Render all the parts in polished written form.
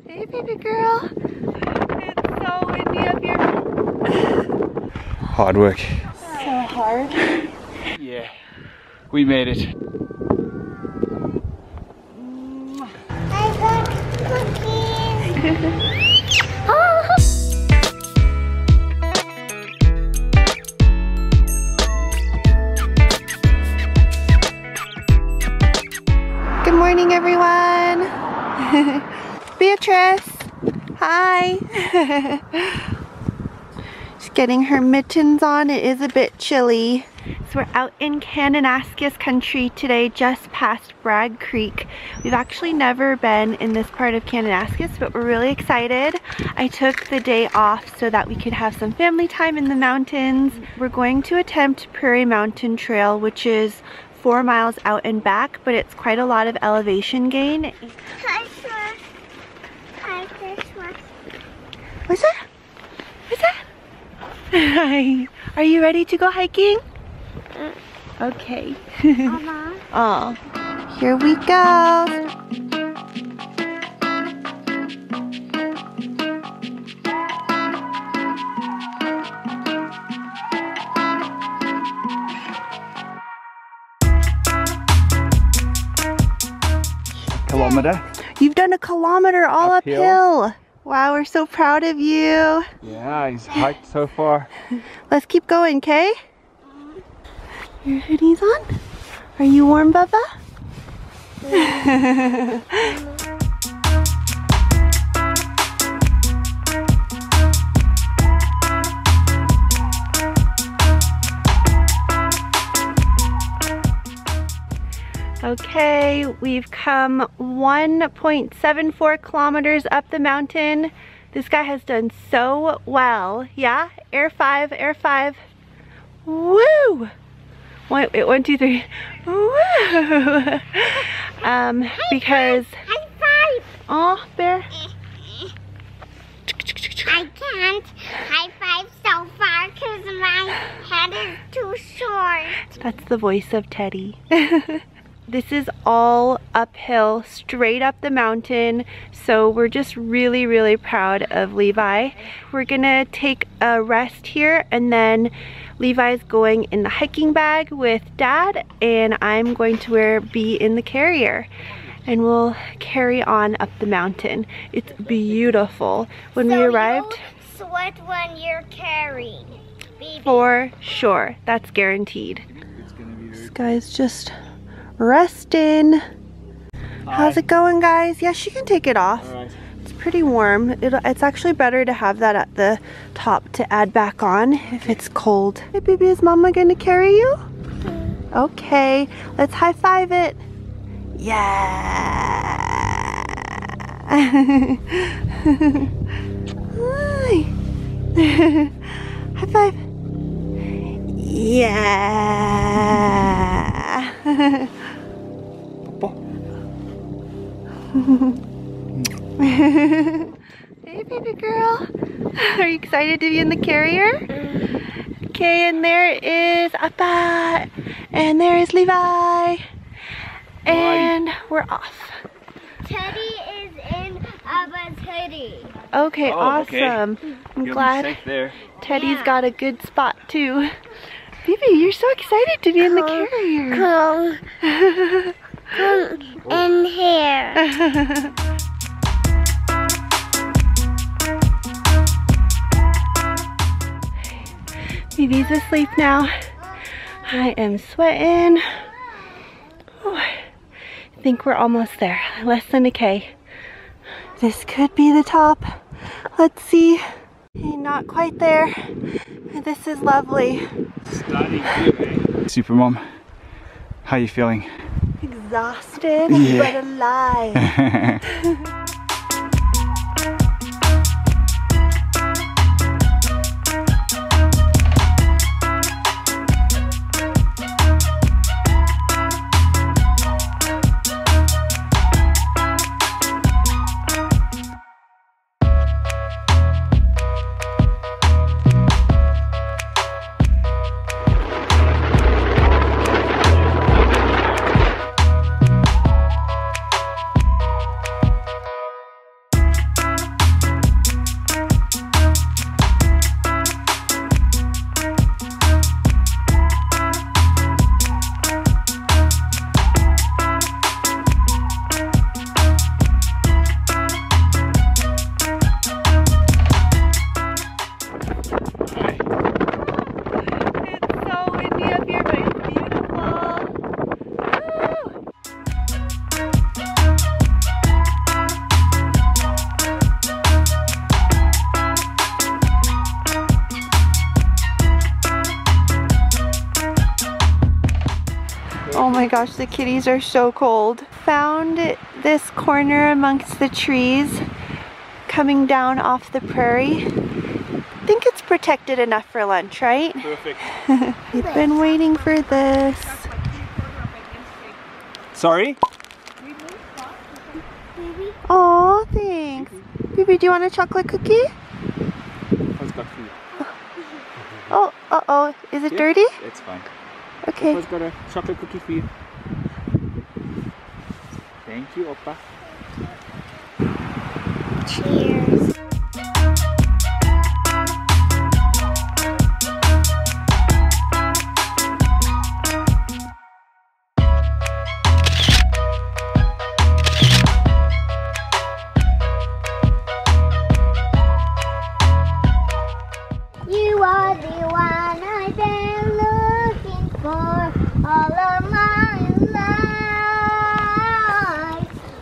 Hey, baby girl. It's so windy up here. Hard work. So hard. Yeah, we made it. I got cookies. Good morning, everyone. Beatrice, hi. She's getting her mittens on. It is a bit chilly. So we're out in Kananaskis country today, just past Bragg Creek. We've actually never been in this part of Kananaskis, but we're really excited. I took the day off so that we could have some family time in the mountains. We're going to attempt Prairie Mountain Trail, which is 4 miles out and back, but it's quite a lot of elevation gain. What's that? What's that? Hi. Are you ready to go hiking? Okay. Oh, here we go. Kilometer. You've done a kilometer all uphill. Wow, we're so proud of you. Yeah, he's hiked so far. Let's keep going, okay? Your hoodie's on? Are you warm, Bubba? Okay, we've come 1.74 kilometers up the mountain. This guy has done so well. Yeah, air five, air five. Woo! Wait, 1, 2, 3. Woo! Because High five. oh, Bear. I can't high five so far because my head is too short. That's the voice of Teddy. This is all uphill, straight up the mountain, so we're just really, really proud of Levi. We're gonna take a rest here, and then Levi's going in the hiking bag with Dad, and I'm going to be in the carrier. And we'll carry on up the mountain. It's beautiful. When we arrived, You'll sweat when you're carrying, baby. for sure, that's guaranteed. This guy's just resting. How's it going, guys? Yeah, she can take it off. Alright. It's pretty warm. It's actually better to have that at the top to add back on if it's cold. Hey, baby, is Mama gonna carry you? Okay, let's high five it. Yeah. Hi. High five. Yeah. Hey, baby girl. Are you excited to be in the carrier? Okay, and there is Appa, and there is Levi, and we're off. Teddy is in Abba's hoodie. Okay, okay. awesome. I'm You'll be glad safe there. Teddy's Yeah. got a good spot too. Baby, you're so excited to be in the carrier. Come in here. Baby's asleep now. I am sweating. Oh, I think we're almost there. Less than a K. This could be the top. Let's see. Hey, not quite there. This is lovely. Supermom, how you feeling? Exhausted, Yeah. but alive. gosh, the kitties are so cold. Found this corner amongst the trees coming down off the prairie. I think it's protected enough for lunch, right? Perfect. We've been waiting for this. Sorry? Oh, thanks. Baby, do you want a chocolate cookie? What's got for you? Oh, uh-oh. Is it dirty? It's fine. Okay. Oppa's got a chocolate cookie for you. Thank you, Oppa. Cheers. You are the one I've been looking for all of my life.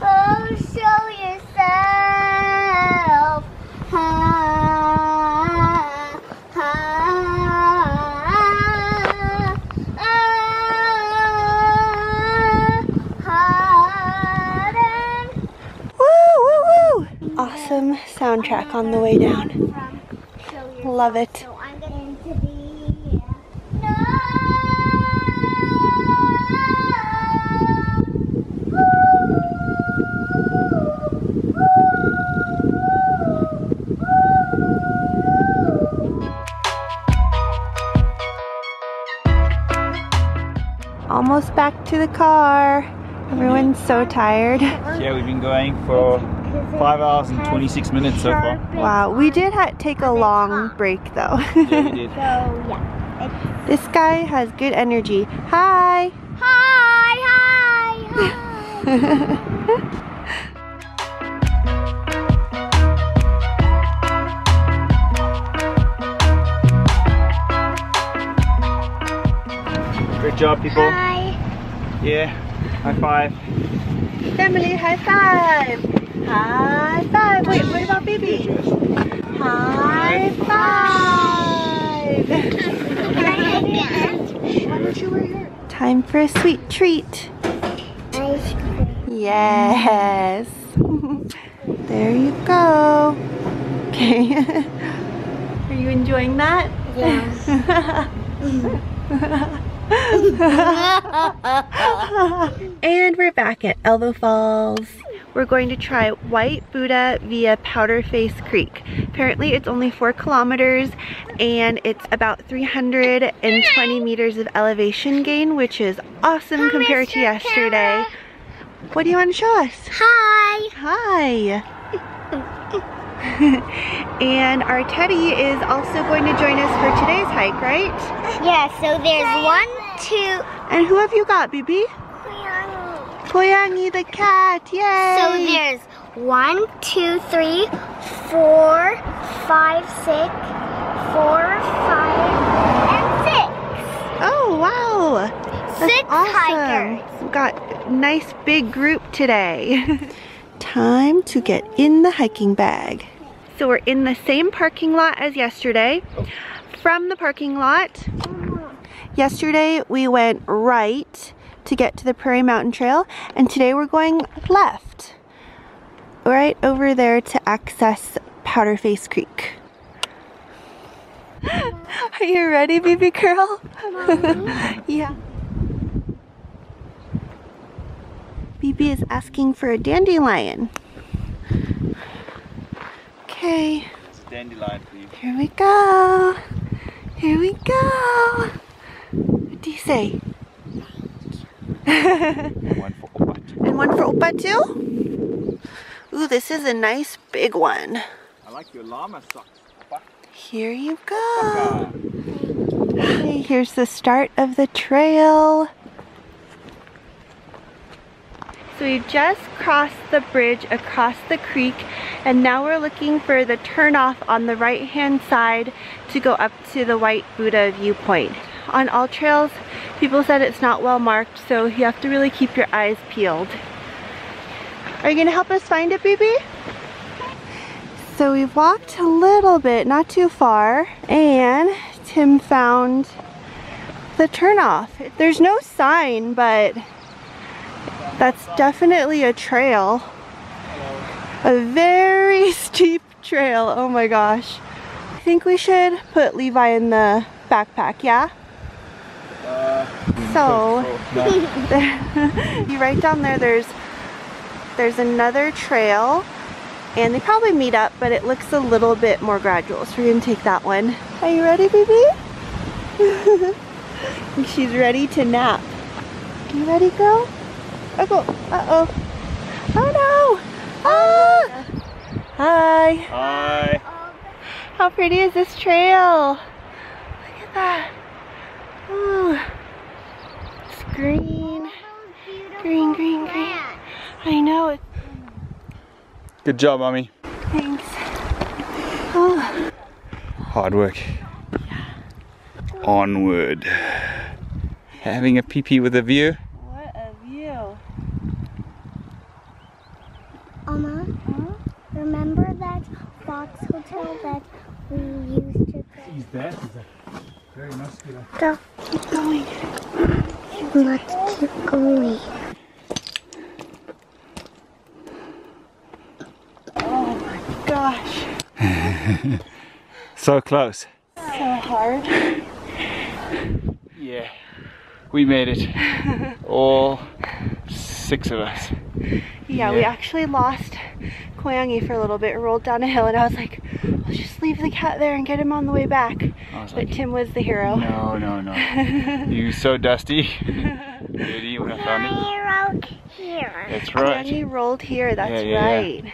Oh, show yourself. Woo, woo, woo! Awesome soundtrack on the way down. Love it. So I'm going to be Almost back to the car. Everyone's so tired. Yeah, we've been going for 5 hours and 26 minutes so far. Wow, we did take a long break though. Yeah, we did. So yeah. This guy has good energy. Hi! Hi, hi, hi. Great job, people. Hi. Yeah, high five. Family, high five! High five! Wait, what about baby? High five! Time for a sweet treat. Ice cream. Yes! There you go. Okay. Are you enjoying that? Yes. And we're back at Elbow Falls. We're going to try White Buddha via Powderface Creek. Apparently it's only 4 kilometers and it's about 320 meters of elevation gain, which is awesome compared to yesterday. What do you want to show us? Hi. Hi! And our Teddy is also going to join us for today's hike, right? Yeah, so there's 1, 2. And who have you got, Bibi? Koyangi the cat, yay! So there's 1, 2, 3, 4, 5, 6, 4, 5, and 6. Oh, wow! That's 6 awesome. hikers. We've got a nice big group today. Time to get in the hiking bag. So we're in the same parking lot as yesterday. From the parking lot, yesterday we went right to get to the Prairie Mountain Trail, and today we're going left, right over there to access Powderface Creek. Are you ready, baby girl? Yeah. Bibi is asking for a dandelion. Okay. It's a dandelion for you. Here we go. Here we go. What do you say? One for Oppa. And one for Oppa too? Ooh, this is a nice big one. I like your llama socks, Oppa. Here you go. Okay, here's the start of the trail. So we just crossed the bridge across the creek, and now we're looking for the turnoff on the right hand side to go up to the White Buddha viewpoint. On all trails, people said it's not well marked, so you have to really keep your eyes peeled. Are you gonna help us find it, baby? So we've walked a little bit, not too far, and Tim found the turnoff. There's no sign, but that's definitely a trail. A very steep trail, oh my gosh. I think we should put Levi in the backpack, yeah? So, right down there, there's another trail, and they probably meet up, but it looks a little bit more gradual, so we're gonna take that one. Are you ready, baby? She's ready to nap. You ready, girl? Uh-oh. Oh no! Ah! Hi. Hi. How pretty is this trail? Look at that. Ooh. It's green. Green, green, green. I know. Good job, Mommy. Thanks. Oh. Hard work. Onward. Having a pee-pee with a view. What a view. Mama, remember that Fox Hotel that we used to go? He's there. He's very muscular. Go. Keep going. Let's keep going. Oh my gosh. So close. So hard. Yeah. We made it. All 6 of us. Yeah, we actually lost Koyangi for a little bit, rolled down a hill, and I was like, I'll just leave the cat there and get him on the way back. But like, Tim was the hero. No. You're so dusty. Dirty when I found it. I wrote here. That's right. Koyangi rolled here, that's Yeah. right.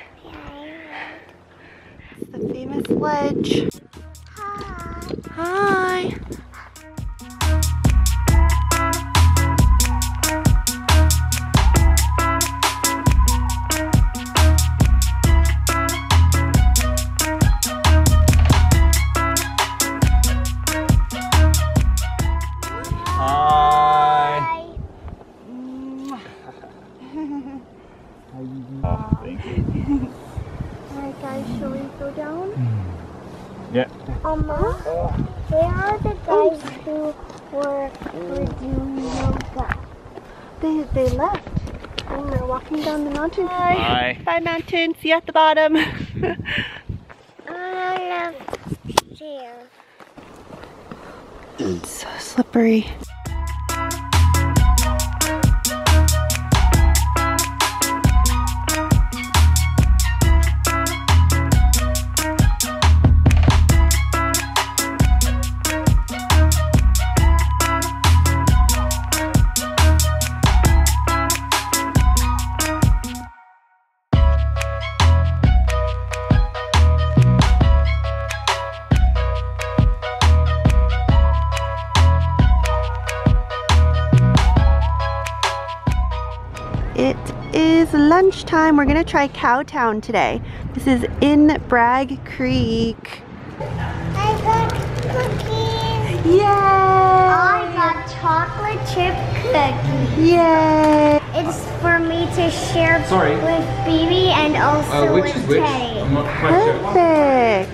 It's the famous ledge. Hi. Thank you. Alright guys, shall we go down? Yeah. Mama, where are the guys who were doing yoga? They left. And they're walking down the mountain. Bye. Bye, mountain. See you at the bottom. I love stairs. It's so slippery. It is lunchtime. We're gonna try Cowtown today. This is in Bragg Creek. I got cookies. Yay! I got chocolate chip cookies. Yay! It's for me to share with Bibi and also Which with is which? Teddy. I'm not quite sure. Perfect.